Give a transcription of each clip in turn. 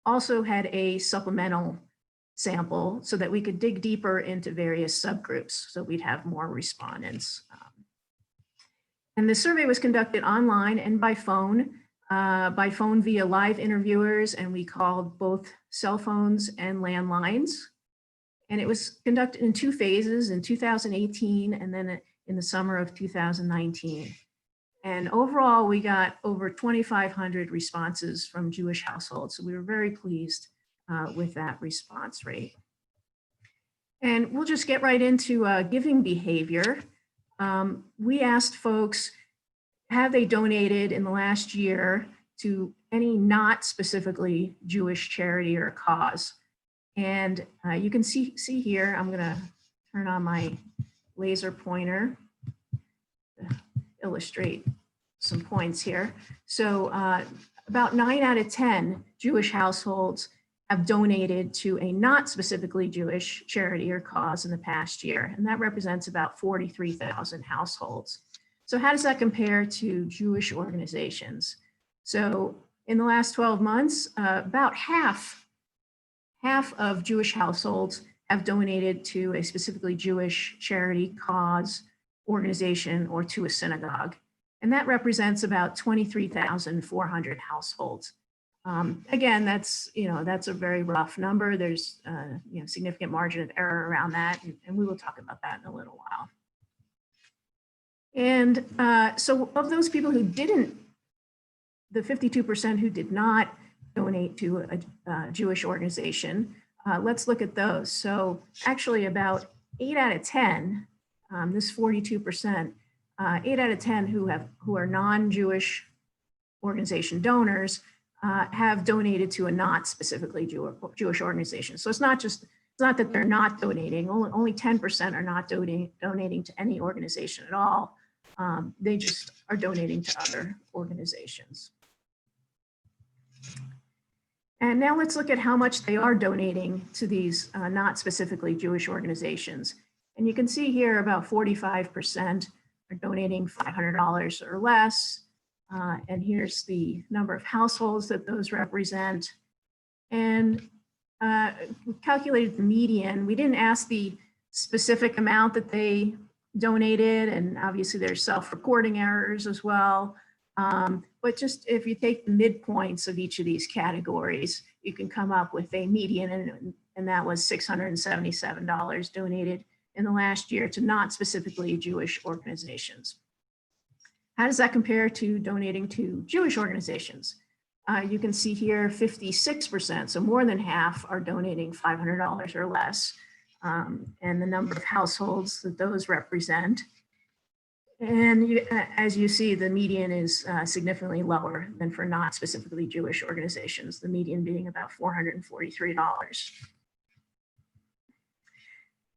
also had a supplemental sample so that we could dig deeper into various subgroups so we'd have more respondents. And the survey was conducted online and by phone via live interviewers, and we called both cell phones and landlines. And it was conducted in 2 phases, in 2018 and then in the summer of 2019. And overall, we got over 2,500 responses from Jewish households. So we were very pleased with that response rate. And we'll just get right into giving behavior. We asked folks, have they donated in the last year to any not specifically Jewish charity or cause? And you can see here, I'm gonna turn on my laser pointer to illustrate some points here. So about 9 out of 10 Jewish households have donated to a not specifically Jewish charity or cause in the past year. And that represents about 43,000 households. So how does that compare to Jewish organizations? So in the last 12 months, about half of Jewish households have donated to a specifically Jewish charity, cause, organization, or to a synagogue. And that represents about 23,400 households. Again, that's a very rough number. There's significant margin of error around that, and we will talk about that in a little while. And so of those people who didn't, the 52% who did not donate to a Jewish organization, let's look at those. So actually about 8 out of 10, this 42%, 8 out of 10 who are non-Jewish organization donors have donated to a not specifically Jewish organization. So it's not that they're not donating, only 10% are not donating to any organization at all. They just are donating to other organizations. And now let's look at how much they are donating to these not specifically Jewish organizations. And you can see here about 45% are donating $500 or less. And here's the number of households that those represent. And we calculated the median. We didn't ask the specific amount that they donated, and obviously there's self-reporting errors as well. But just if you take the midpoints of each of these categories, you can come up with a median, and that was $677 donated in the last year to not specifically Jewish organizations. How does that compare to donating to Jewish organizations? You can see here 56%, so more than half are donating $500 or less, and the number of households that those represent. And as you see, the median is significantly lower than for not specifically Jewish organizations, the median being about $443.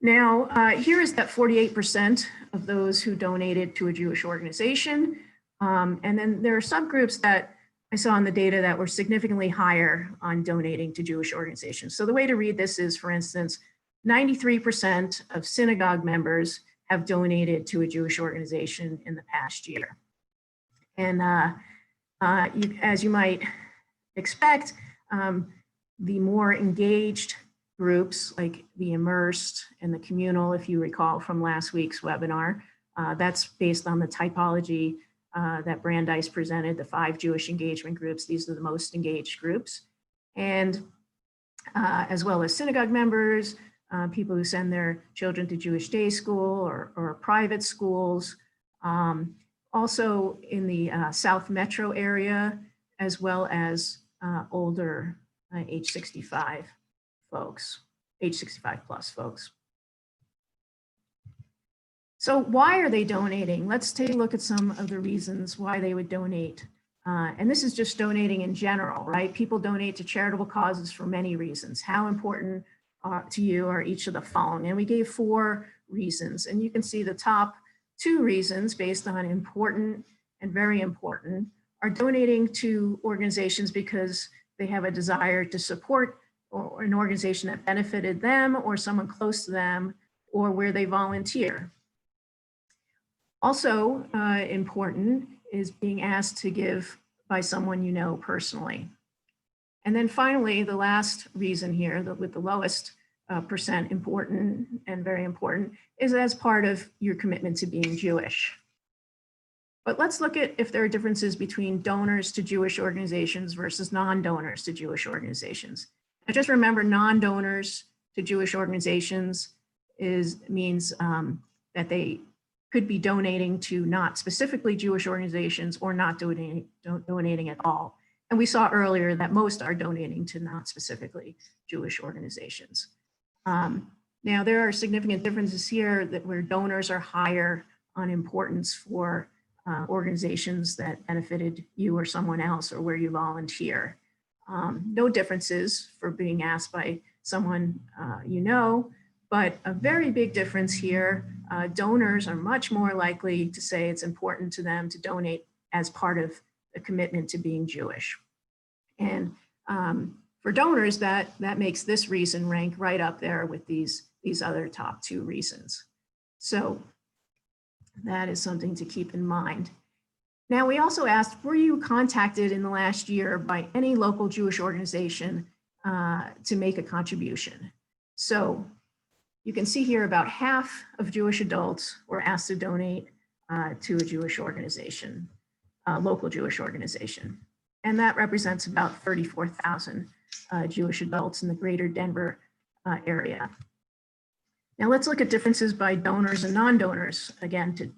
Now, here is that 48% of those who donated to a Jewish organization. And then there are subgroups that I saw in the data that were significantly higher on donating to Jewish organizations. So the way to read this is, for instance, 93% of synagogue members have donated to a Jewish organization in the past year. And as you might expect, the more engaged groups like the immersed and the communal, if you recall from last week's webinar, that's based on the typology that Brandeis presented, the 5 Jewish engagement groups. These are the most engaged groups. And as well as synagogue members, people who send their children to Jewish day school or private schools, also in the South Metro area, as well as older age 65 folks, age 65 plus folks. So why are they donating? Let's take a look at some of the reasons why they would donate. And this is just donating in general, right? People donate to charitable causes for many reasons. How important to you are each of the following? And we gave 4 reasons. And you can see the top 2 reasons based on important and very important are donating to organizations because they have a desire to support or an organization that benefited them or someone close to them or where they volunteer. Also important is being asked to give by someone you know personally. And then finally, the last reason here with the lowest percent important and very important is as part of your commitment to being Jewish. But let's look at if there are differences between donors to Jewish organizations versus non-donors to Jewish organizations. And just remember, non-donors to Jewish organizations means that they could be donating to not specifically Jewish organizations or not donating at all. And we saw earlier that most are donating to not specifically Jewish organizations. Now, there are significant differences here that where donors are higher on importance for organizations that benefited you or someone else or where you volunteer. No differences for being asked by someone you know, but a very big difference here. Donors are much more likely to say it's important to them to donate as part of the commitment to being Jewish. And for donors, that makes this reason rank right up there with these other top two reasons. So that is something to keep in mind. Now, we also asked, were you contacted in the last year by any local Jewish organization to make a contribution? So you can see here about half of Jewish adults were asked to donate to a Jewish organization, local Jewish organization. And that represents about 34,000 Jewish adults in the greater Denver area. Now let's look at differences by donors and non-donors, again,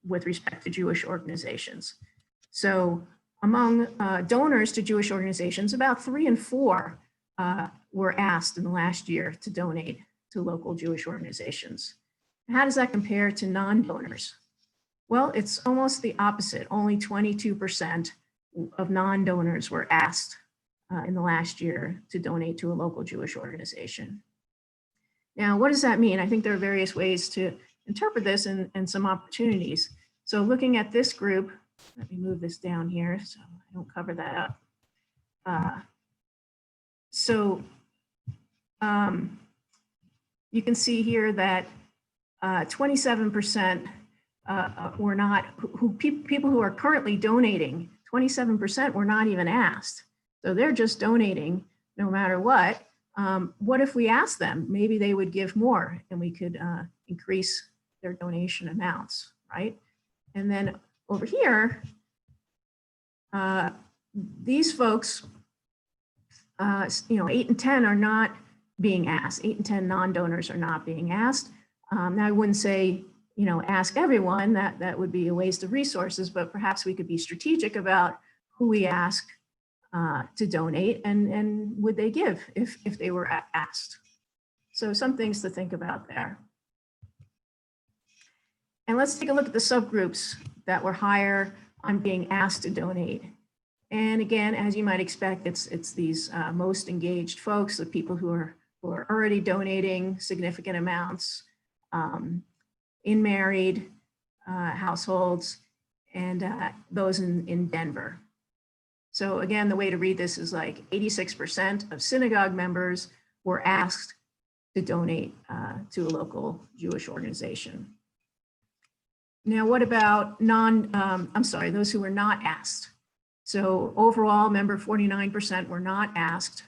with respect to Jewish organizations. So among donors to Jewish organizations, about 3 in 4 were asked in the last year to donate to local Jewish organizations. How does that compare to non-donors? Well, it's almost the opposite. Only 22% of non-donors were asked in the last year to donate to a local Jewish organization. Now, what does that mean? I think there are various ways to interpret this and some opportunities. So looking at this group, let me move this down here so I don't cover that up. You can see here that 27% were not, people who are currently donating, 27% were not even asked. So they're just donating no matter what. What if we asked them? Maybe they would give more and we could increase their donation amounts, right? And then over here, these folks, 8 and 10 are not being asked. 8 and 10 non-donors are not being asked. Now I wouldn't say, ask everyone, that would be a waste of resources, but perhaps we could be strategic about who we ask to donate and would they give if they were asked. So some things to think about there. And let's take a look at the subgroups that were higher on being asked to donate. And again, as you might expect, it's these most engaged folks, the people who are already donating significant amounts, in married households, and those in Denver. So again, the way to read this is like 86% of synagogue members were asked to donate to a local Jewish organization. Now, what about those who were not asked? So overall, remember, 49% were not asked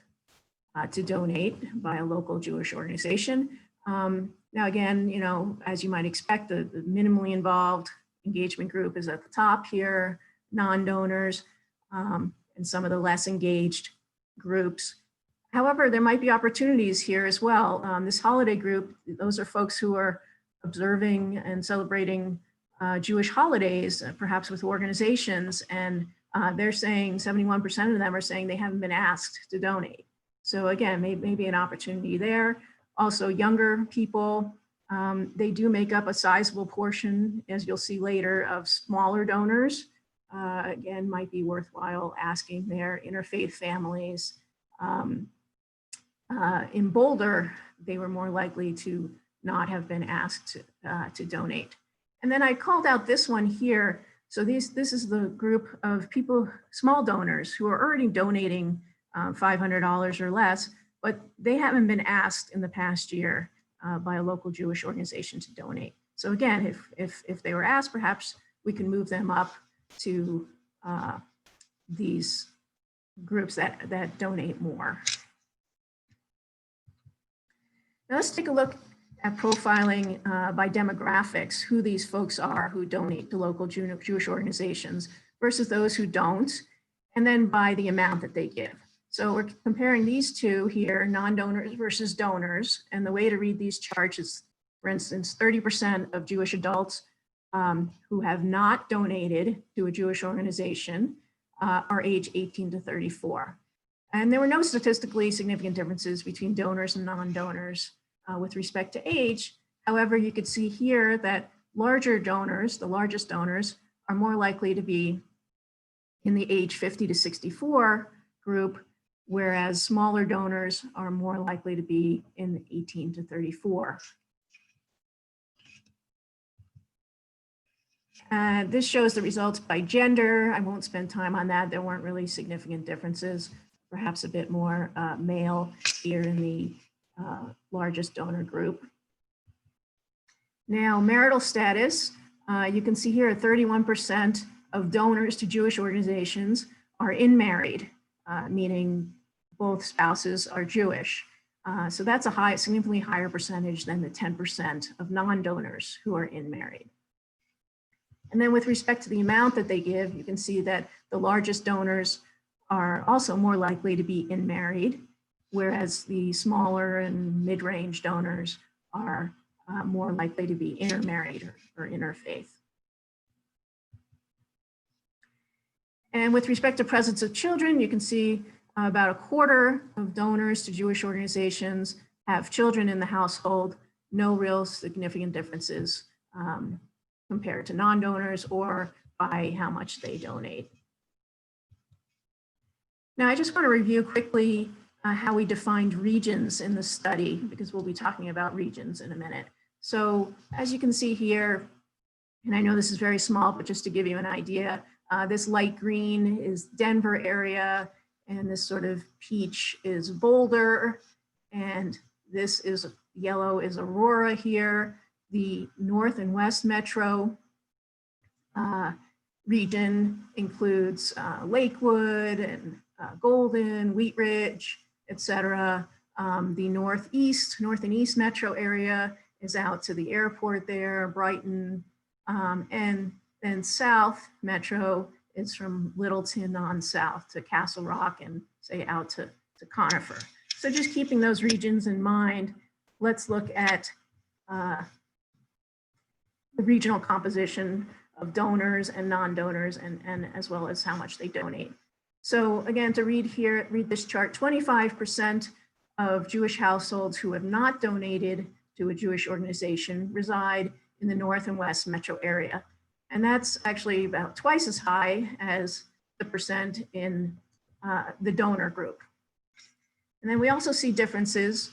to donate by a local Jewish organization. Now, again, as you might expect, the minimally involved engagement group is at the top here, non-donors, and some of the less engaged groups. However, there might be opportunities here as well. This holiday group, those are folks who are observing and celebrating Jewish holidays, perhaps with organizations, and they're saying 71% of them are saying they haven't been asked to donate. So again, maybe an opportunity there. Also, younger people, they do make up a sizable portion, as you'll see later, of smaller donors. Again, might be worthwhile asking their interfaith families. In Boulder, they were more likely to not have been asked to donate. And then I called out this one here. So this is the group of people, small donors, who are already donating $500 or less, but they haven't been asked in the past year by a local Jewish organization to donate. So again, if they were asked, perhaps we can move them up to these groups that donate more. Now let's take a look at profiling by demographics, who these folks are who donate to local Jewish organizations versus those who don't, and then by the amount that they give. So we're comparing these two here, non-donors versus donors. And the way to read these charts is, for instance, 30% of Jewish adults who have not donated to a Jewish organization are age 18 to 34. And there were no statistically significant differences between donors and non-donors with respect to age. However, you could see here that larger donors, the largest donors, are more likely to be in the age 50 to 64 group, whereas smaller donors are more likely to be in the 18 to 34. This shows the results by gender. I won't spend time on that. There weren't really significant differences, perhaps a bit more male here in the largest donor group. Now, marital status, you can see here 31% of donors to Jewish organizations are unmarried, meaning both spouses are Jewish. So that's a significantly higher percentage than the 10% of non-donors who are unmarried. And then with respect to the amount that they give, you can see that the largest donors are also more likely to be unmarried, whereas the smaller and mid-range donors are more likely to be intermarried or interfaith. And with respect to presence of children, you can see about a quarter of donors to Jewish organizations have children in the household, no real significant differences compared to non-donors or by how much they donate. Now, I just want to review quickly how we defined regions in the study, because we'll be talking about regions in a minute. So as you can see here, and I know this is very small, but just to give you an idea, this light green is Denver area, and this sort of peach is Boulder, and this is yellow is Aurora here. The North and West Metro region includes Lakewood and Golden, Wheat Ridge, etc. The North and East Metro area is out to the airport there, Brighton, and then South Metro is from Littleton on south to Castle Rock and say out to Conifer. So just keeping those regions in mind, let's look at the regional composition of donors and non-donors and as well as how much they donate. So again, to read this chart, 25% of Jewish households who have not donated to a Jewish organization reside in the North and West metro area. And that's actually about twice as high as the percent in the donor group. And then we also see differences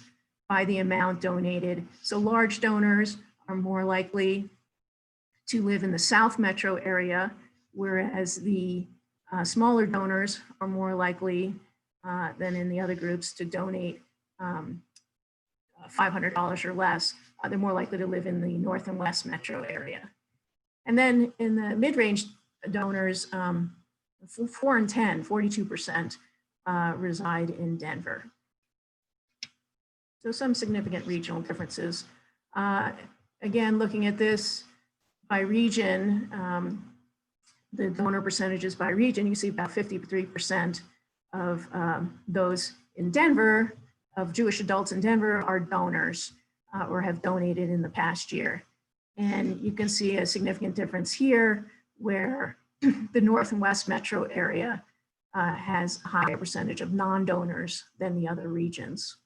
by the amount donated. So large donors are more likely to live in the South metro area, whereas the smaller donors are more likely than in the other groups to donate $500 or less. They're more likely to live in the North and West metro area. And then in the mid-range donors, 4 and 10, 42% reside in Denver. So some significant regional differences. Again, looking at this by region, the donor percentages by region, you see about 53% of those in Denver, of Jewish adults in Denver are donors or have donated in the past year. And you can see a significant difference here where the North and West metro area has a higher percentage of non-donors than the other regions.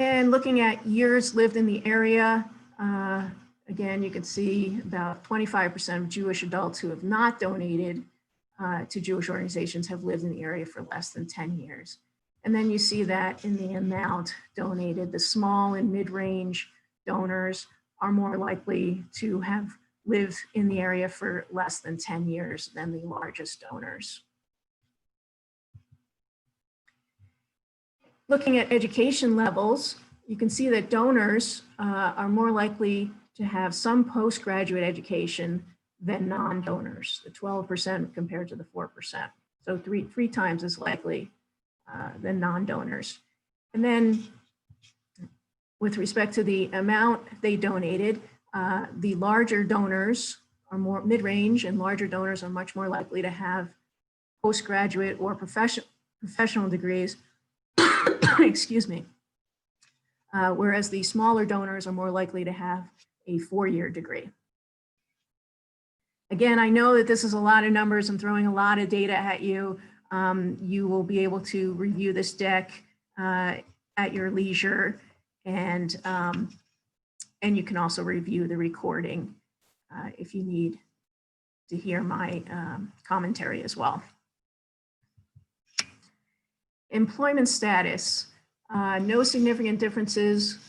And looking at years lived in the area, again, you can see about 25% of Jewish adults who have not donated to Jewish organizations have lived in the area for less than 10 years. And then you see that in the amount donated, the small and mid-range donors are more likely to have lived in the area for less than 10 years than the largest donors. Looking at education levels, you can see that donors are more likely to have some postgraduate education than non-donors, the 12% compared to the 4%. So three times as likely than non-donors. And then with respect to the amount they donated, the larger donors are more mid-range, and larger donors are much more likely to have postgraduate or professional degrees, excuse me, whereas the smaller donors are more likely to have a 4-year degree. Again, I know that this is a lot of numbers. I'm throwing a lot of data at you. You will be able to review this deck at your leisure, and you can also review the recording if you need to hear my commentary as well. Employment status, no significant differences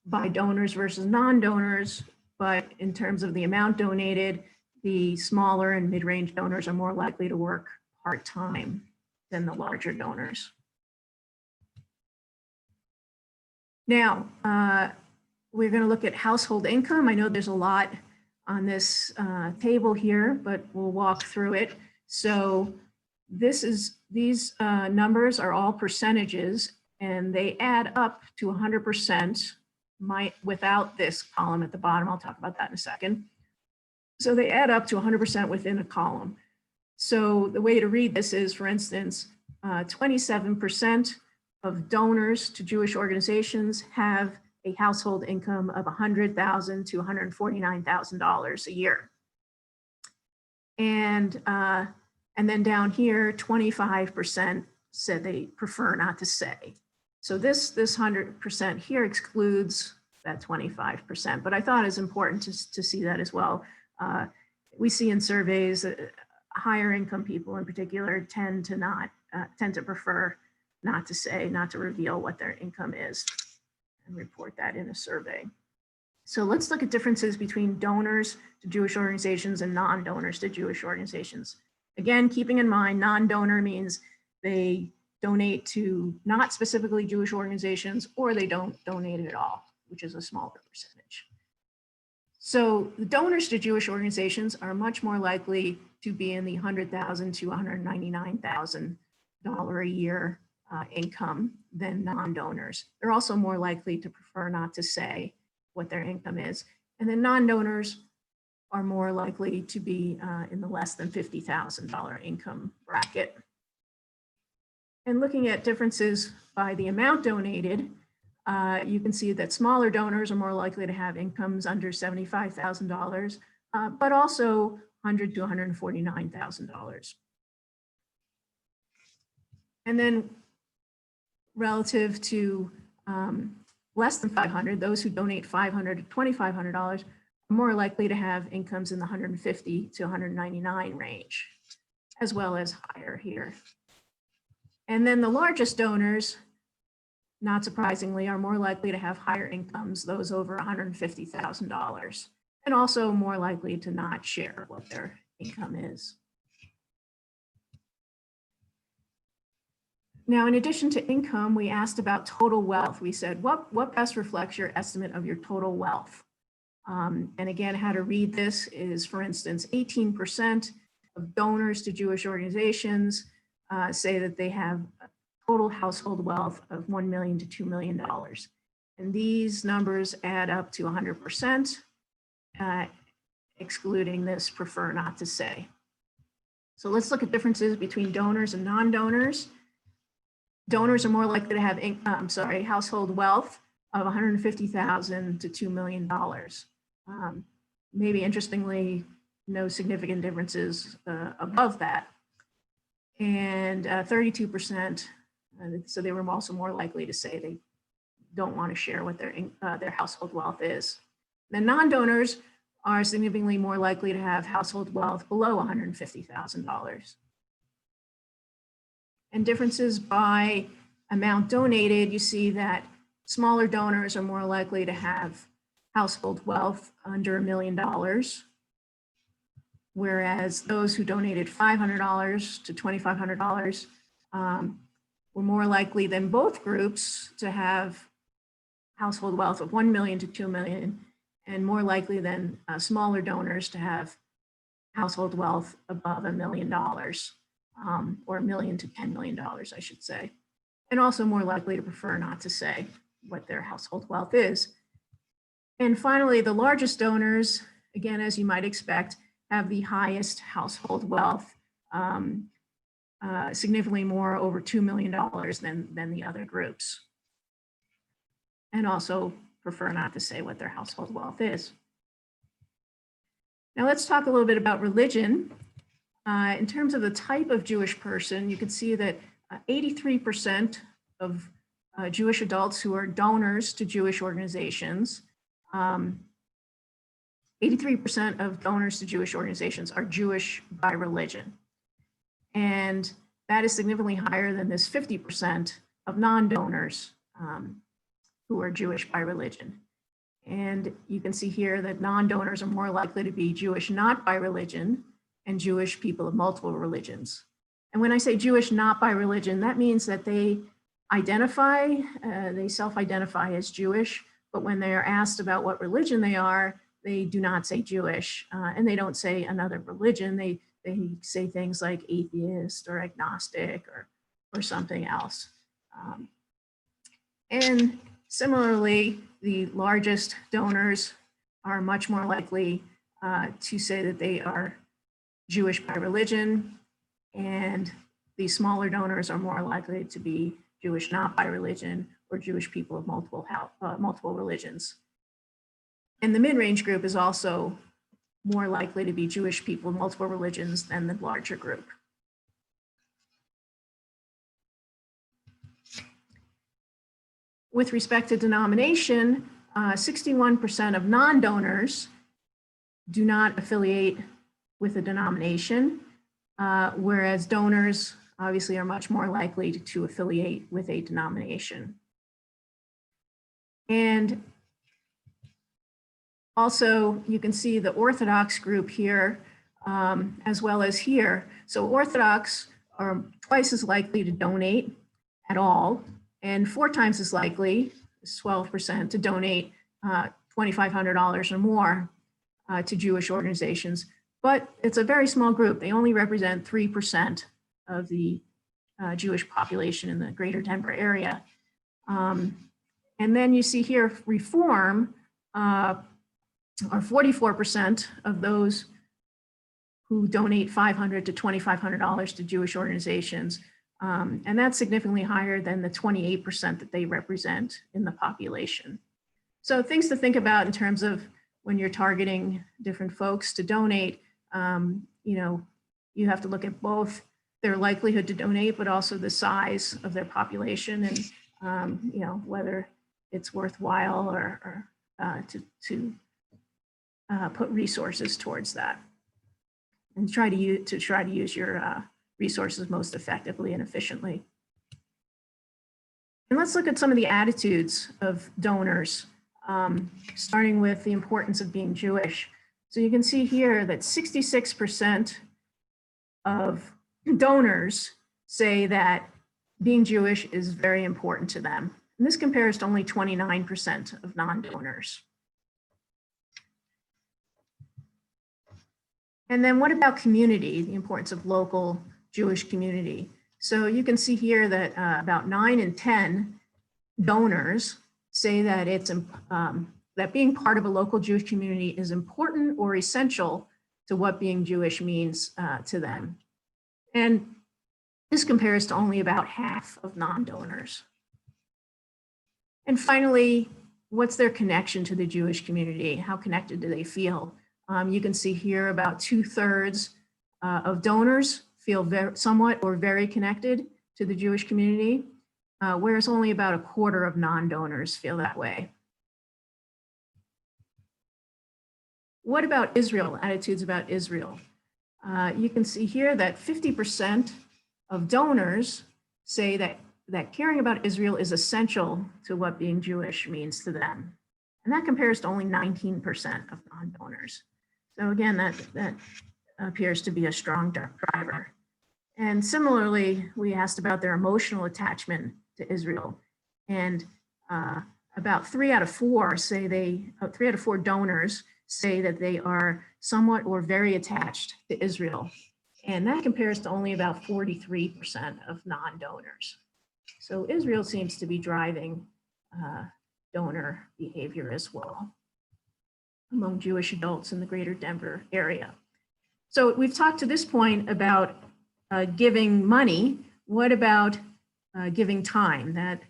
by donors versus non-donors, but in terms of the amount donated, the smaller and mid-range donors are more likely to work part-time than the larger donors. Now, we're going to look at household income. I know there's a lot on this table here, but we'll walk through it. So these numbers are all percentages, and they add up to 100% without this column at the bottom. I'll talk about that in a second. So they add up to 100% within a column. So the way to read this is, for instance, 27% of donors to Jewish organizations have a household income of $100,000 to $149,000 a year. And then down here, 25% said they prefer not to say. So this 100% here excludes that 25%, but I thought it's important to see that as well. We see in surveys higher income people in particular tend to prefer not to say, not to reveal what their income is and report that in a survey. So let's look at differences between donors to Jewish organizations and non-donors to Jewish organizations. Again, keeping in mind, non-donor means they donate to not specifically Jewish organizations, or they don't donate at all, which is a smaller percentage. So the donors to Jewish organizations are much more likely to be in the $100,000 to $199,000 a year income than non-donors. They're also more likely to prefer not to say what their income is. And then non-donors are more likely to be in the less than $50,000 income bracket. And looking at differences by the amount donated, you can see that smaller donors are more likely to have incomes under $75,000, but also $100,000 to $149,000. And then relative to less than 500, those who donate $500 to $2,500 are more likely to have incomes in the 150 to 199 range, as well as higher here. And then the largest donors, not surprisingly, are more likely to have higher incomes, those over $150,000, and also more likely to not share what their income is. Now, in addition to income, we asked about total wealth. We said, what best reflects your estimate of your total wealth? And again, how to read this is, for instance, 18% of donors to Jewish organizations say that they have a total household wealth of $1 million to $2 million. And these numbers add up to 100%, excluding this prefer not to say. So let's look at differences between donors and non-donors. Donors are more likely to have household wealth of $150,000 to $2 million. Maybe interestingly, no significant differences above that. And 32%, so they were also more likely to say they don't want to share what their household wealth is. The non-donors are significantly more likely to have household wealth below $150,000. And differences by amount donated, you see that smaller donors are more likely to have household wealth under $1 million, whereas those who donated $500 to $2,500 were more likely than both groups to have household wealth of $1 million to $2 million, and more likely than smaller donors to have household wealth above $1 million, or $1 million to $10 million, I should say. And also more likely to prefer not to say what their household wealth is. And finally, the largest donors, again, as you might expect, have the highest household wealth, significantly more, over $2 million than the other groups. And also prefer not to say what their household wealth is. Now let's talk a little bit about religion. In terms of the type of Jewish person, you can see that 83% of Jewish adults who are donors to Jewish organizations, 83% of donors to Jewish organizations are Jewish by religion. And that is significantly higher than this 50% of non-donors who are Jewish by religion. And you can see here that non-donors are more likely to be Jewish not by religion and Jewish people of multiple religions. And when I say Jewish not by religion, that means that they self-identify as Jewish, but when they are asked about what religion they are, they do not say Jewish, and they don't say another religion. They say things like atheist or agnostic or something else. And similarly, the largest donors are much more likely to say that they are Jewish by religion, and the smaller donors are more likely to be Jewish not by religion or Jewish people of multiple religions. And the mid-range group is also more likely to be Jewish people of multiple religions than the larger group. With respect to denomination, 61% of non-donors do not affiliate with a denomination, whereas donors obviously are much more likely to affiliate with a denomination. And also, you can see the Orthodox group here, as well as here. So Orthodox are twice as likely to donate at all, and 4 times as likely, 12%, to donate $2,500 or more to Jewish organizations. But it's a very small group. They only represent 3% of the Jewish population in the greater Denver area. And then you see here, Reform are 44% of those who donate $500 to $2,500 to Jewish organizations. And that's significantly higher than the 28% that they represent in the population. So things to think about in terms of when you're targeting different folks to donate, you have to look at both their likelihood to donate, but also the size of their population and whether it's worthwhile or to put resources towards that, and try to use your resources most effectively and efficiently. And let's look at some of the attitudes of donors, starting with the importance of being Jewish. So you can see here that 66% of donors say that being Jewish is very important to them. And this compares to only 29% of non-donors. And then what about community, the importance of local Jewish community? So you can see here that about 9 in 10 donors say that that being part of a local Jewish community is important or essential to what being Jewish means to them. And this compares to only about half of non-donors. And finally, what's their connection to the Jewish community? How connected do they feel? You can see here about 2/3 of donors feel somewhat or very connected to the Jewish community, whereas only about 1/4 of non-donors feel that way. What about Israel? Attitudes about Israel. You can see here that 50% of donors say that caring about Israel is essential to what being Jewish means to them. And that compares to only 19% of non-donors. So again, that appears to be a strong driver. And similarly, we asked about their emotional attachment to Israel. And about 3 out of 4 donors say that they are somewhat or very attached to Israel. And that compares to only about 43% of non-donors. So Israel seems to be driving donor behavior as well among Jewish adults in the greater Denver area. So we've talked to this point about giving money. What about giving time? That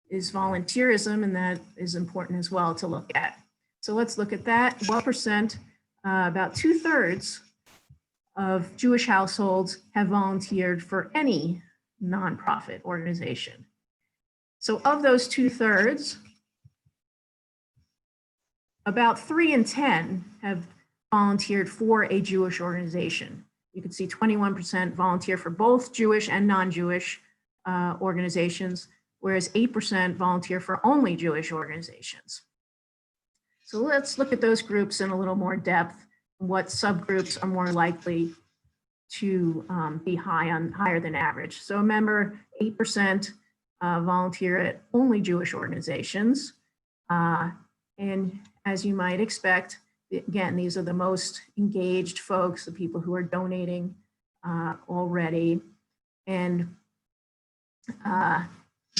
is volunteerism, and that is important as well to look at. So let's look at that. 12%, about 2/3 of Jewish households have volunteered for any nonprofit organization. So of those 2/3, about 3 in 10 have volunteered for a Jewish organization. You can see 21% volunteer for both Jewish and non-Jewish organizations, whereas 8% volunteer for only Jewish organizations. So let's look at those groups in a little more depth. What subgroups are more likely to be higher than average? So remember, 8% volunteer at only Jewish organizations. And as you might expect, again, these are the most engaged folks, the people who are donating already. And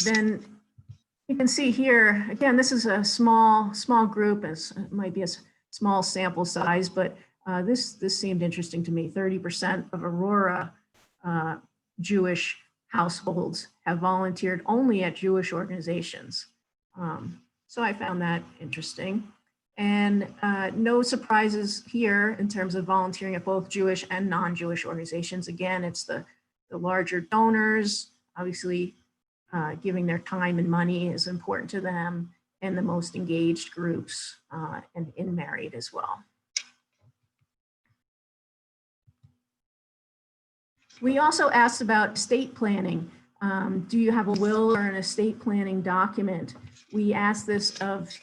then you can see here, again, this is a small group, it might be a small sample size, but this seemed interesting to me. 30% of Aurora Jewish households have volunteered only at Jewish organizations. So I found that interesting. And no surprises here in terms of volunteering at both Jewish and non-Jewish organizations. Again, it's the larger donors, obviously giving their time and money is important to them, and the most engaged groups and in married as well. We also asked about estate planning. Do you have a will or an estate planning document? We asked this of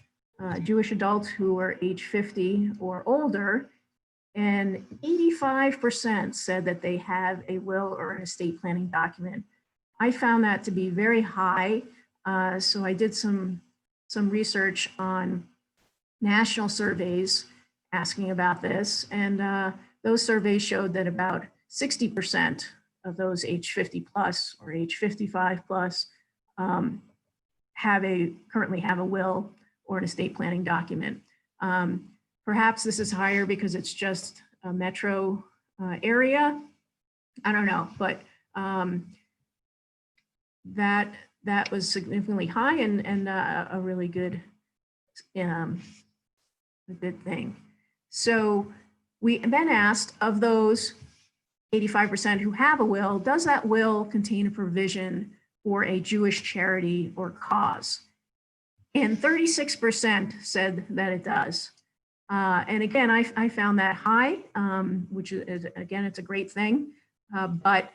Jewish adults who are age 50 or older, and 85% said that they have a will or an estate planning document. I found that to be very high, so I did some research on national surveys asking about this, and those surveys showed that about 60% of those age 50 plus or age 55 plus currently have a will or an estate planning document. Perhaps this is higher because it's just a metro area. I don't know, but that was significantly high and a really good thing. So we then asked, of those 85% who have a will, does that will contain a provision for a Jewish charity or cause? And 36% said that it does. And again, I found that high, which is, again, it's a great thing. But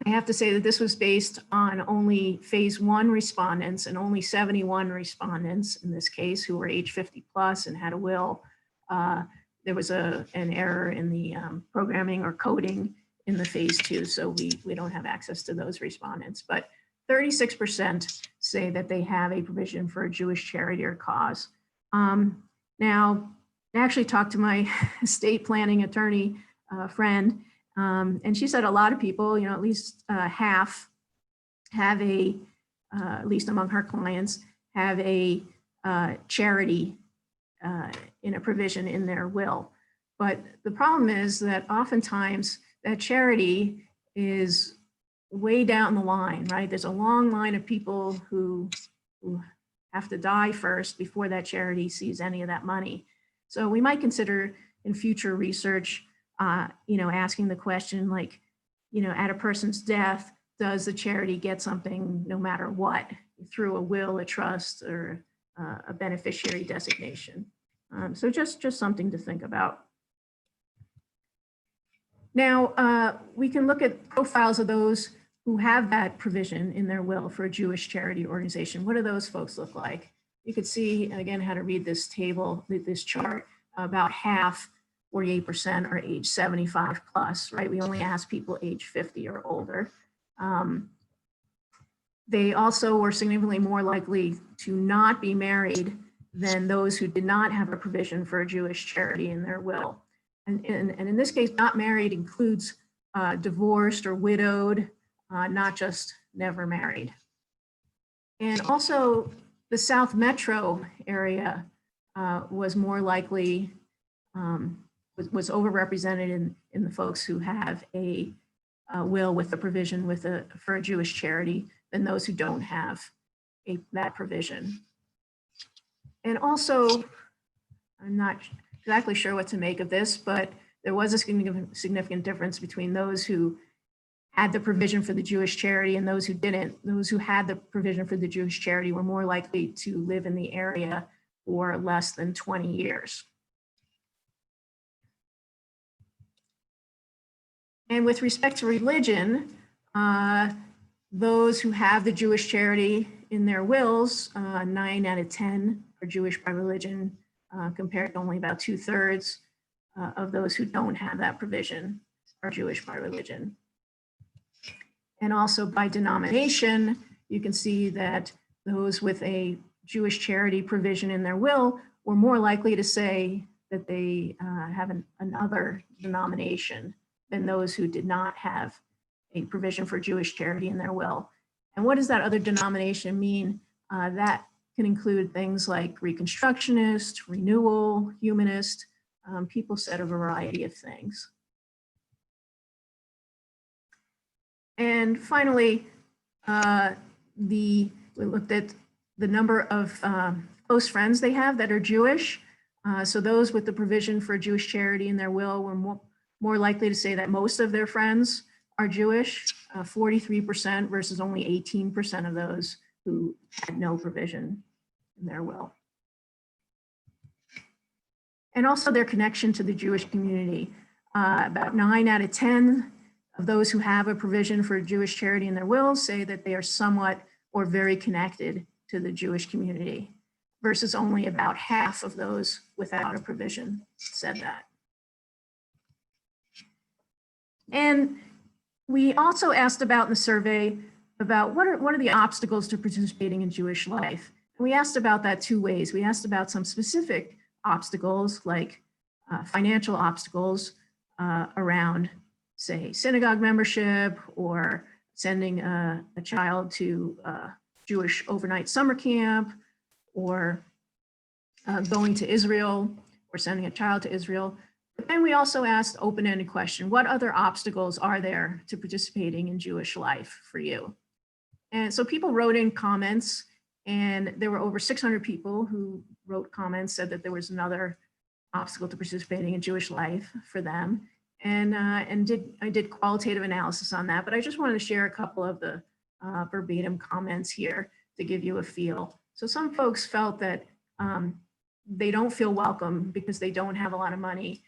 I have to say that this was based on only phase 1 respondents, and only 71 respondents in this case who were age 50 plus and had a will. There was an error in the programming or coding in the phase 2, so we don't have access to those respondents. But 36% say that they have a provision for a Jewish charity or cause. Now, I actually talked to my estate planning attorney friend, and she said a lot of people, at least half have at least among her clients, have a charity in a provision in their will. But the problem is that oftentimes that charity is way down the line, right? There's a long line of people who have to die first before that charity sees any of that money. So we might consider in future research, asking the question like, at a person's death, does the charity get something no matter what, through a will, a trust, or a beneficiary designation? So just something to think about. Now, we can look at profiles of those who have that provision in their will for a Jewish charity organization. What do those folks look like? You could see, again, how to read this table, this chart. About half, 48%, are age 75 plus, right? We only ask people age 50 or older. They also were significantly more likely to not be married than those who did not have a provision for a Jewish charity in their will. And in this case, not married includes divorced or widowed, not just never married. And also the South Metro area was more likely, was overrepresented in the folks who have a will with a provision for a Jewish charity than those who don't have that provision. And also, I'm not exactly sure what to make of this, but there was a significant difference between those who had the provision for the Jewish charity and those who didn't. Those who had the provision for the Jewish charity were more likely to live in the area for less than 20 years. And with respect to religion, those who have the Jewish charity in their wills, 9 out of 10 are Jewish by religion, compared to only about 2/3 of those who don't have that provision are Jewish by religion. And also by denomination, you can see that those with a Jewish charity provision in their will were more likely to say that they have another denomination than those who did not have a provision for Jewish charity in their will. And what does that other denomination mean? That can include things like Reconstructionist, Renewal, Humanist. People said a variety of things. And finally, we looked at the number of close friends they have that are Jewish. So those with the provision for a Jewish charity in their will were more likely to say that most of their friends are Jewish, 43% versus only 18% of those who had no provision in their will. And also their connection to the Jewish community. About 9 out of 10 of those who have a provision for a Jewish charity in their will say that they are somewhat or very connected to the Jewish community, versus only about half of those without a provision said that. And we also asked about in the survey about what are the obstacles to participating in Jewish life. And we asked about that 2 ways. We asked about some specific obstacles like financial obstacles around, say, synagogue membership or sending a child to Jewish overnight summer camp, or going to Israel, or sending a child to Israel. But then we also asked open-ended question, what other obstacles are there to participating in Jewish life for you? And so people wrote in comments, and there were over 600 people who wrote comments, said that there was another obstacle to participating in Jewish life for them. And I did qualitative analysis on that, but I just wanted to share a couple of the verbatim comments here to give you a feel. So some folks felt that they don't feel welcome because they don't have a lot of money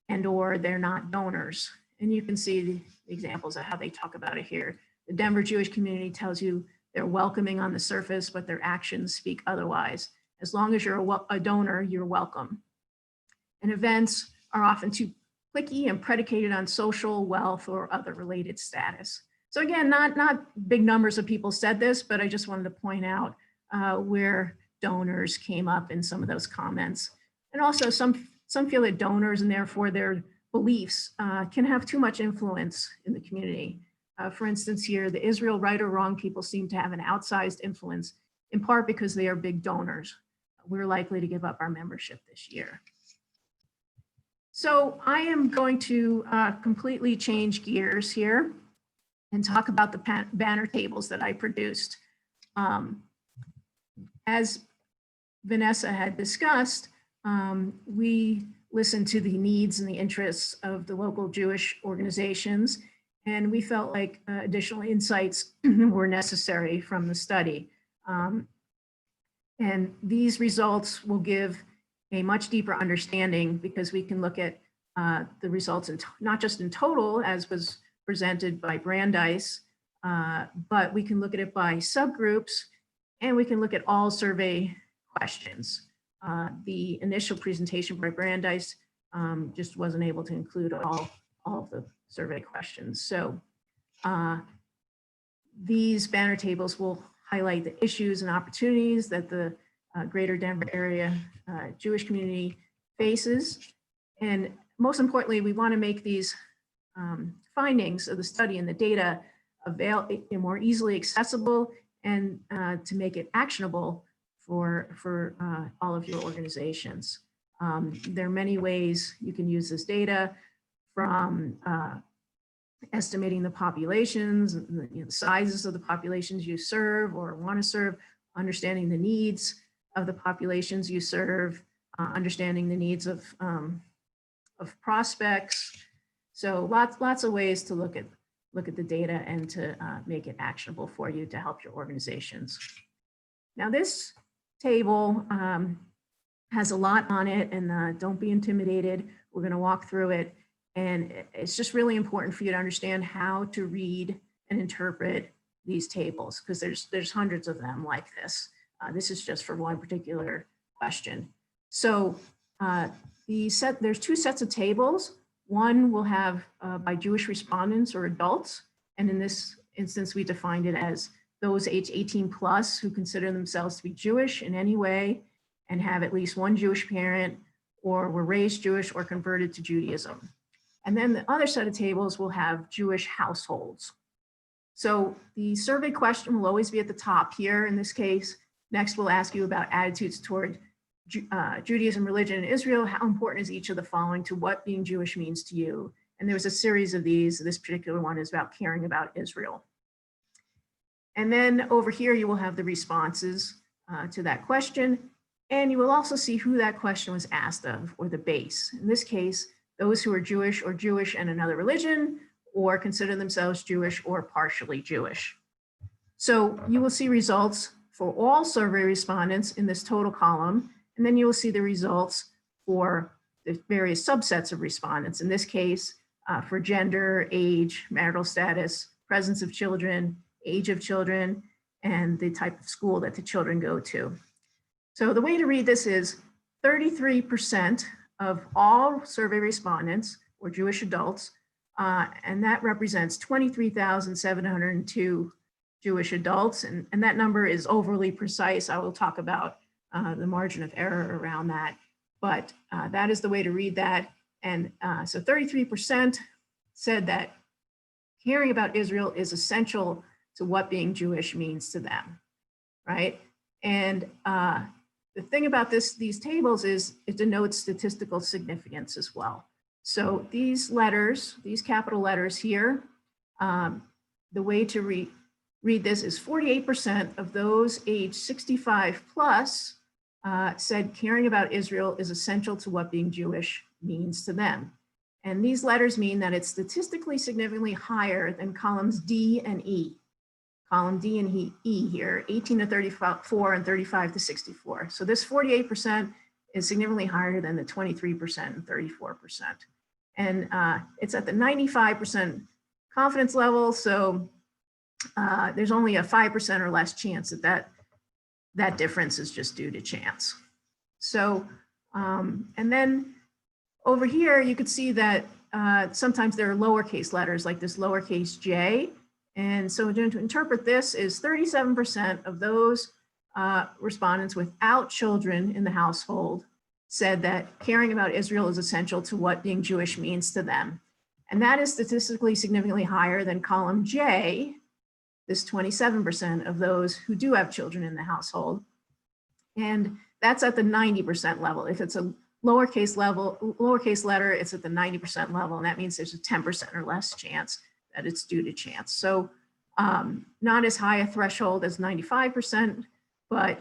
and or they're not donors. And you can see the examples of how they talk about it here. The Denver Jewish community tells you they're welcoming on the surface, but their actions speak otherwise. As long as you're a donor, you're welcome. And events are often too cliquey and predicated on social, wealth, or other related status. So again, not big numbers of people said this, but I just wanted to point out where donors came up in some of those comments. And also some feel that donors and therefore their beliefs can have too much influence in the community. For instance, here, the Israel right or wrong people seem to have an outsized influence, in part because they are big donors. We're likely to give up our membership this year. So I am going to completely change gears here and talk about the banner tables that I produced. As Vanessa had discussed, we listened to the needs and the interests of the local Jewish organizations, and we felt like additional insights were necessary from the study. And these results will give a much deeper understanding because we can look at the results not just in total, as was presented by Brandeis, but we can look at it by subgroups, and we can look at all survey questions. The initial presentation by Brandeis just wasn't able to include all of the survey questions. So these banner tables will highlight the issues and opportunities that the greater Denver area Jewish community faces. And most importantly, we want to make these findings of the study and the data more easily accessible and to make it actionable for all of your organizations. There are many ways you can use this data, from estimating the populations, the sizes of the populations you serve or want to serve, understanding the needs of the populations you serve, understanding the needs of prospects. So lots of ways to look at the data and to make it actionable for you to help your organizations. Now this table has a lot on it, and don't be intimidated. We're going to walk through it, and it's just really important for you to understand how to read and interpret these tables, because there's hundreds of them like this. This is just for one particular question. So there's two sets of tables. One will have by Jewish respondents or adults, and in this instance, we defined it as those age 18 plus who consider themselves to be Jewish in any way and have at least one Jewish parent or were raised Jewish or converted to Judaism. And then the other set of tables will have Jewish households. So the survey question will always be at the top here in this case. Next, we'll ask you about attitudes toward Judaism, religion, and Israel. How important is each of the following to what being Jewish means to you? And there's a series of these. This particular one is about caring about Israel. And then over here, you will have the responses to that question. And you will also see who that question was asked of, or the base. In this case, those who are Jewish or Jewish and another religion, or consider themselves Jewish or partially Jewish. So you will see results for all survey respondents in this total column, and then you will see the results for the various subsets of respondents. In this case, for gender, age, marital status, presence of children, age of children, and the type of school that the children go to. So the way to read this is 33% of all survey respondents were Jewish adults, and that represents 23,702 Jewish adults, and that number is overly precise. I will talk about the margin of error around that, but that is the way to read that. And so 33% said that caring about Israel is essential to what being Jewish means to them, right? And the thing about these tables is it denotes statistical significance as well. So these letters, these capital letters here, the way to read this is 48% of those age 65 plus said caring about Israel is essential to what being Jewish means to them. And these letters mean that it's statistically significantly higher than columns D and E. Column D and E here, 18 to 34 and 35 to 64. So this 48% is significantly higher than the 23% and 34%. And it's at the 95% confidence level. So there's only a 5% or less chance that difference is just due to chance. So, and then over here, you could see that sometimes there are lowercase letters like this lowercase j. And so to interpret this is 37% of those respondents without children in the household said that caring about Israel is essential to what being Jewish means to them. And that is statistically significantly higher than column J, this 27% of those who do have children in the household. And that's at the 90% level. If it's a lowercase letter, it's at the 90% level. And that means there's a 10% or less chance that it's due to chance. So not as high a threshold as 95%, but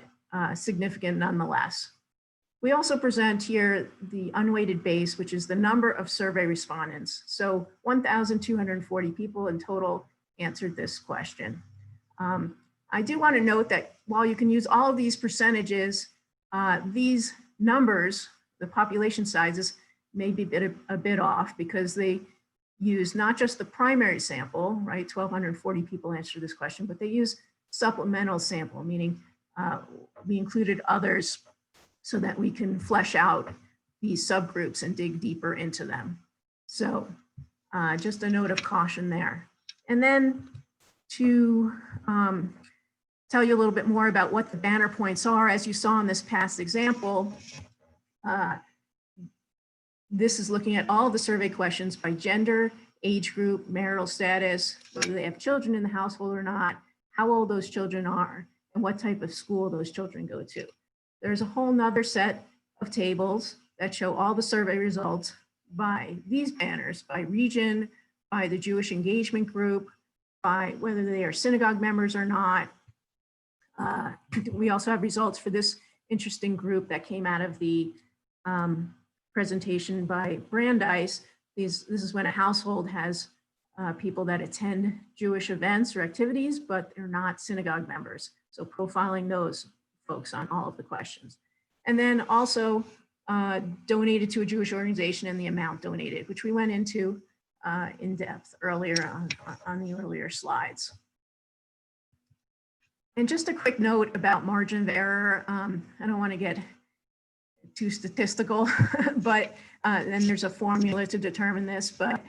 significant nonetheless. We also present here the unweighted base, which is the number of survey respondents. So 1,240 people in total answered this question. I do want to note that while you can use all of these percentages, these numbers, the population sizes, may be a bit off because they use not just the primary sample, right? 1,240 people answered this question, but they use supplemental sample, meaning we included others so that we can flesh out these subgroups and dig deeper into them. So just a note of caution there. And then to tell you a little bit more about what the banner points are. As you saw in this past example, this is looking at all the survey questions by gender, age group, marital status, whether they have children in the household or not, how old those children are, and what type of school those children go to. There's a whole nother set of tables that show all the survey results by these banners, by region, by the Jewish engagement group, by whether they are synagogue members or not. We also have results for this interesting group that came out of the presentation by Brandeis. This is when a household has people that attend Jewish events or activities, but they're not synagogue members. So profiling those folks on all of the questions. And then also donated to a Jewish organization and the amount donated, which we went into in depth earlier on the earlier slides. And just a quick note about margin of error. I don't want to get too statistical, but then there's a formula to determine this, but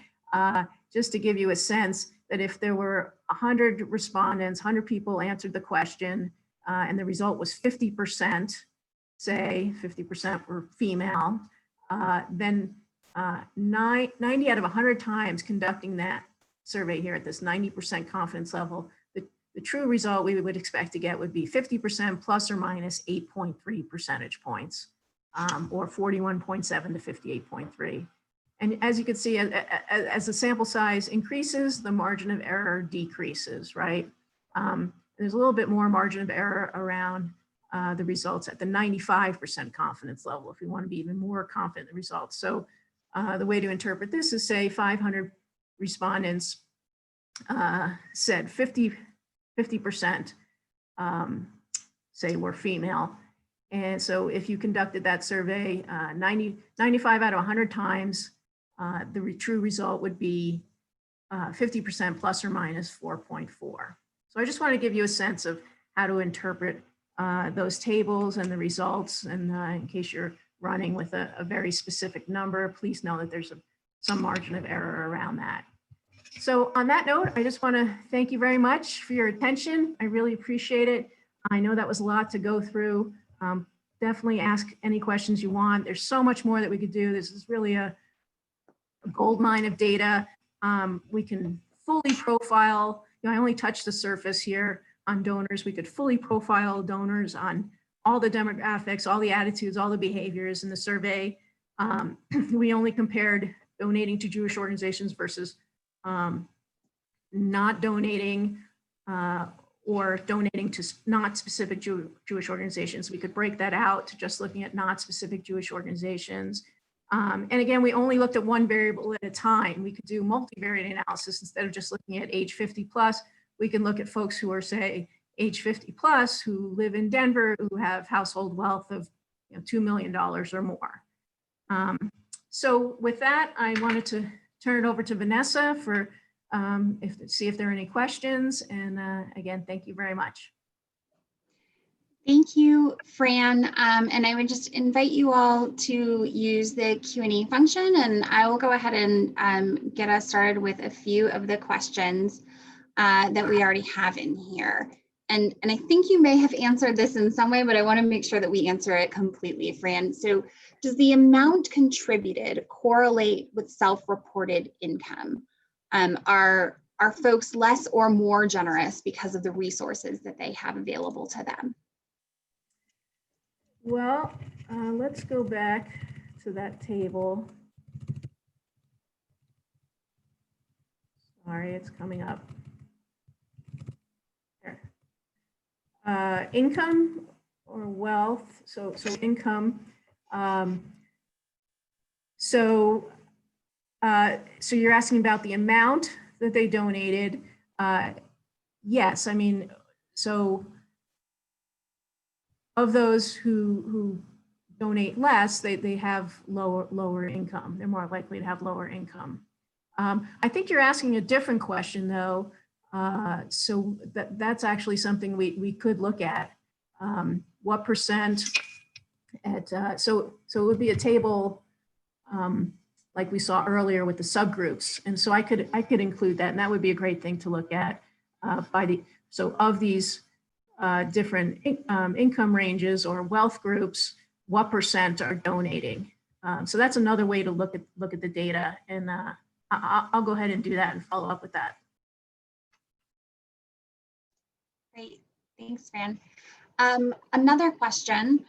just to give you a sense that if there were 100 respondents, 100 people answered the question, and the result was 50%, say 50% were female, then 90 out of 100 times conducting that survey here at this 90% confidence level, the true result we would expect to get would be 50% plus or minus 8.3 percentage points, or 41.7 to 58.3. And as you can see, as the sample size increases, the margin of error decreases, right? There's a little bit more margin of error around the results at the 95% confidence level, if we want to be even more confident in the results. So the way to interpret this is, say 500 respondents said 50% say were female. And so if you conducted that survey 95 out of 100 times, the true result would be 50% plus or minus 4.4. So I just want to give you a sense of how to interpret those tables and the results. And in case you're running with a very specific number, please know that there's some margin of error around that. So on that note, I just want to thank you very much for your attention. I really appreciate it. I know that was a lot to go through. Definitely ask any questions you want. There's so much more that we could do. This is really a gold mine of data. We can fully profile, I only touched the surface here on donors. We could fully profile donors on all the demographics, all the attitudes, all the behaviors in the survey. We only compared donating to Jewish organizations versus not donating or donating to not specific Jewish organizations. We could break that out to just looking at not specific Jewish organizations. And again, we only looked at one variable at a time. We could do multivariate analysis instead of just looking at age 50 plus. We can look at folks who are, say, age 50 plus, who live in Denver, who have household wealth of $2 million or more. So with that, I wanted to turn it over to Vanessa for see if there are any questions. And again, thank you very much. Thank you, Fran. And I would just invite you all to use the Q&A function, and I will go ahead and get us started with a few of the questions that we already have in here. And I think you may have answered this in some way, but I want to make sure that we answer it completely, Fran. So does the amount contributed correlate with self-reported income? Are folks less or more generous because of the resources that they have available to them? Well, let's go back to that table. Sorry, it's coming up. There. Income or wealth, so income. So you're asking about the amount that they donated. Yes, I mean, so of those who donate less, they have lower income. They're more likely to have lower income. I think you're asking a different question though. So that's actually something we could look at. What percent at, so it would be a table like we saw earlier with the subgroups. And so I could include that, and that would be a great thing to look at so of these different income ranges or wealth groups, what percent are donating. So that's another way to look at the data, and I'll go ahead and do that and follow up with that. Great, thanks, Fran. Another question.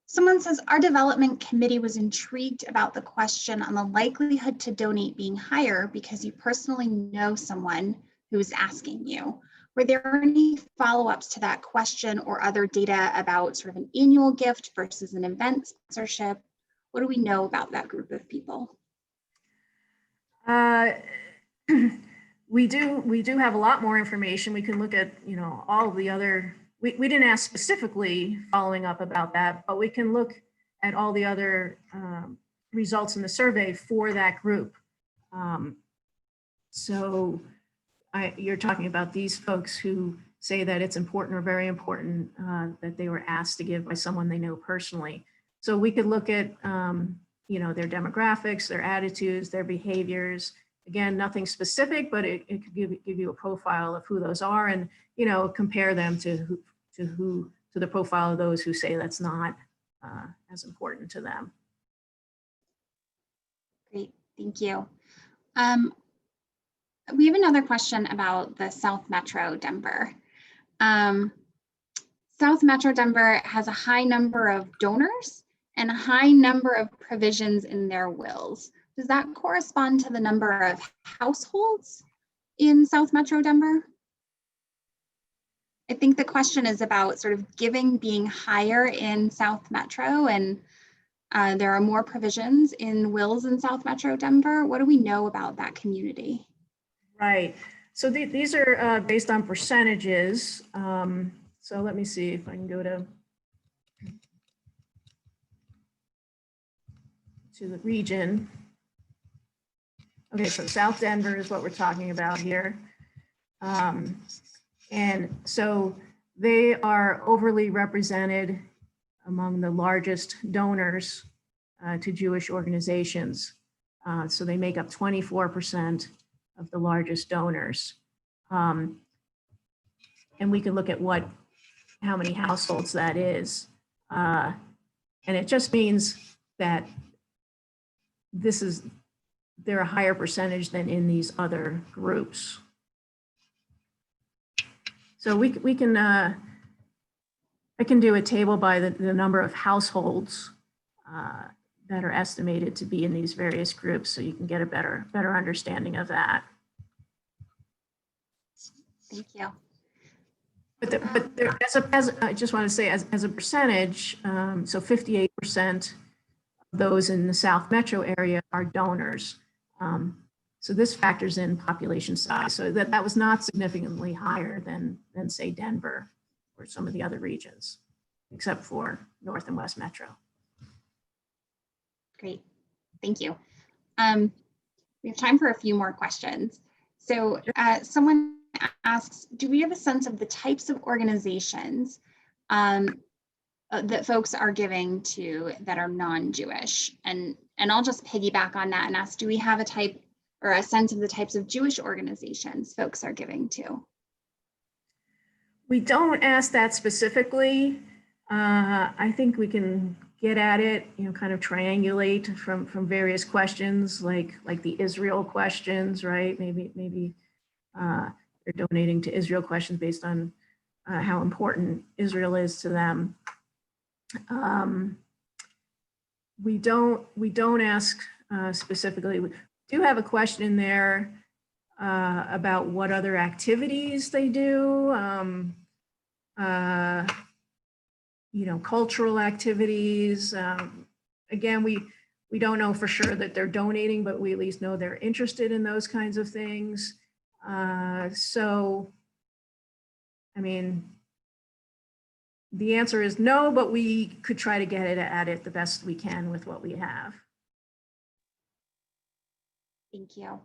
Someone says, our development committee was intrigued about the question on the likelihood to donate being higher because you personally know someone who is asking you. Were there any follow-ups to that question or other data about sort of an annual gift versus an event sponsorship? What do we know about that group of people? We do have a lot more information. We can look at, you know, all the other, we didn't ask specifically following up about that, but we can look at all the other results in the survey for that group. So you're talking about these folks who say that it's important or very important that they were asked to give by someone they know personally. So we could look at, you know, their demographics, their attitudes, their behaviors. Again, nothing specific, but it could give you a profile of who those are, and, you know, compare them to the profile of those who say that's not as important to them. Great, thank you. We have another question about the South Metro Denver. South Metro Denver has a high number of donors and a high number of provisions in their wills. Does that correspond to the number of households in South Metro Denver? I think the question is about sort of giving being higher in South Metro, and there are more provisions in wills in South Metro Denver. What do we know about that community? Right. So these are based on percentages. So let me see if I can go to the region. Okay, so South Denver is what we're talking about here. And so they are overly represented among the largest donors to Jewish organizations. So they make up 24% of the largest donors. And we can look at how many households that is. And it just means that they're a higher percentage than in these other groups. So we can, I can do a table by the number of households that are estimated to be in these various groups, so you can get a better understanding of that. Thank you. But there, I just want to say, as a percentage, so 58% of those in the South Metro area are donors. So this factors in population size. So that was not significantly higher than say Denver or some of the other regions, except for North and West Metro. Great, thank you. We have time for a few more questions. So someone asks, do we have a sense of the types of organizations that folks are giving to that are non-Jewish? And I'll just piggyback on that and ask, do we have a type or a sense of the types of Jewish organizations folks are giving to? We don't ask that specifically. I think we can get at it, you know, kind of triangulate from various questions, like the Israel questions, right? Maybe they're donating to Israel questions based on how important Israel is to them. We don't ask specifically. We do have a question in there about what other activities they do. You know, cultural activities. Again, we don't know for sure that they're donating, but we at least know they're interested in those kinds of things. So, I mean, the answer is no, but we could try to get at it the best we can with what we have. Thank you.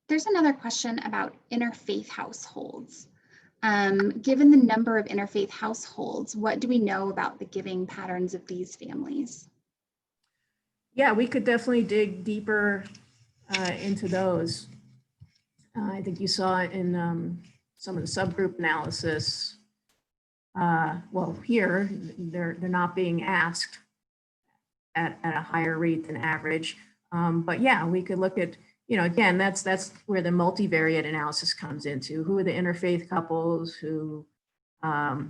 There's another question about interfaith households. Given the number of interfaith households, what do we know about the giving patterns of these families? Yeah, we could definitely dig deeper into those. I think you saw it in some of the subgroup analysis. Well, here, they're not being asked at a higher rate than average. But yeah, we could look at, again, that's where the multivariate analysis comes into. Who are the interfaith couples who,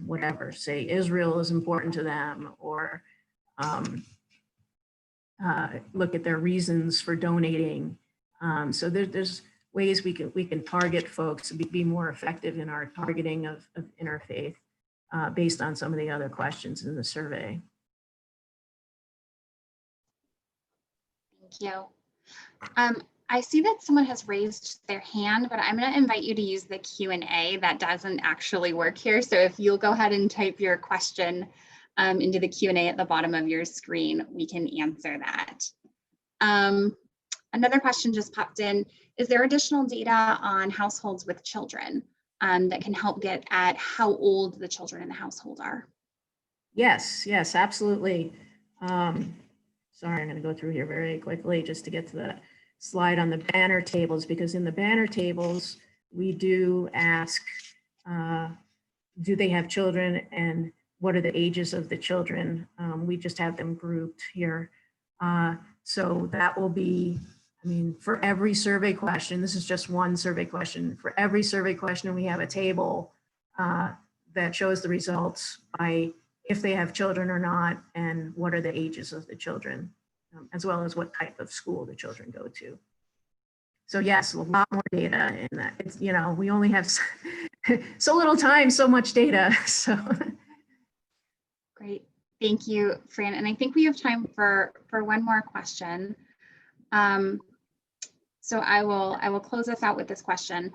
whatever, say Israel is important to them, or look at their reasons for donating. So there's ways we can target folks to be more effective in our targeting of interfaith based on some of the other questions in the survey. Thank you. I see that someone has raised their hand, but I'm going to invite you to use the Q&A. That doesn't actually work here. So if you'll go ahead and type your question into the Q&A at the bottom of your screen, we can answer that. Another question just popped in. Is there additional data on households with children that can help get at how old the children in the household are? Yes, absolutely. Sorry, I'm going to go through here very quickly just to get to the slide on the banner tables, because in the banner tables, we do ask, do they have children and what are the ages of the children? We just have them grouped here. So that will be, for every survey question, this is just one survey question. For every survey question, we have a table that shows the results by if they have children or not, and what are the ages of the children, as well as what type of school the children go to. So yes, a lot more data in that. It's, we only have so little time, so much data. So great, thank you, Fran. And I think we have time for one more question. So I will close us out with this question.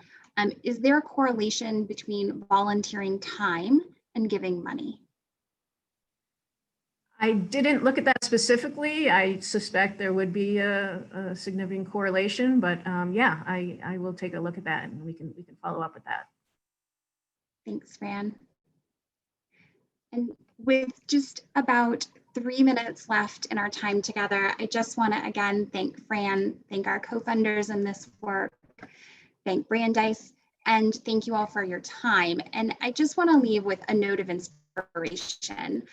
Is there a correlation between volunteering time and giving money? I didn't look at that specifically. I suspect there would be a significant correlation, but yeah, I will take a look at that and we can follow up with that. Thanks, Fran. And with just about 3 minutes left in our time together, I just want to again thank Fran, thank our co-funders in this work, thank Brandeis, and thank you all for your time. And I just want to leave with a note of inspiration.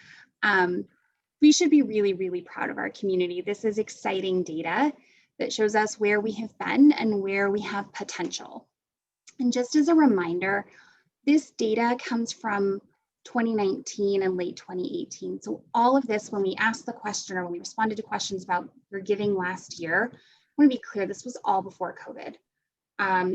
We should be really, really proud of our community. This is exciting data that shows us where we have been and where we have potential. And just as a reminder, this data comes from 2019 and late 2018. So all of this, when we asked the question or when we responded to questions about your giving last year, I want to be clear, this was all before COVID.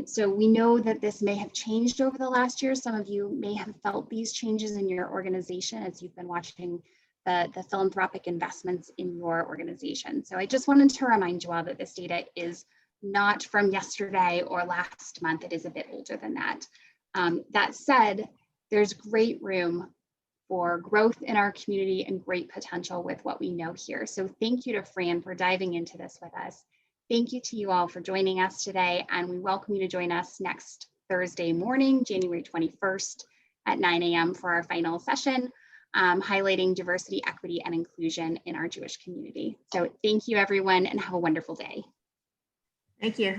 So we know that this may have changed over the last year. Some of you may have felt these changes in your organization as you've been watching the philanthropic investments in your organization. So I just wanted to remind you all that this data is not from yesterday or last month. It is a bit older than that. That said, there's great room for growth in our community and great potential with what we know here. So thank you to Fran for diving into this with us. Thank you to you all for joining us today, and we welcome you to join us next Thursday morning, January 21st at 9 a.m. for our final session, highlighting diversity, equity, and inclusion in our Jewish community. So thank you, everyone, and have a wonderful day. Thank you.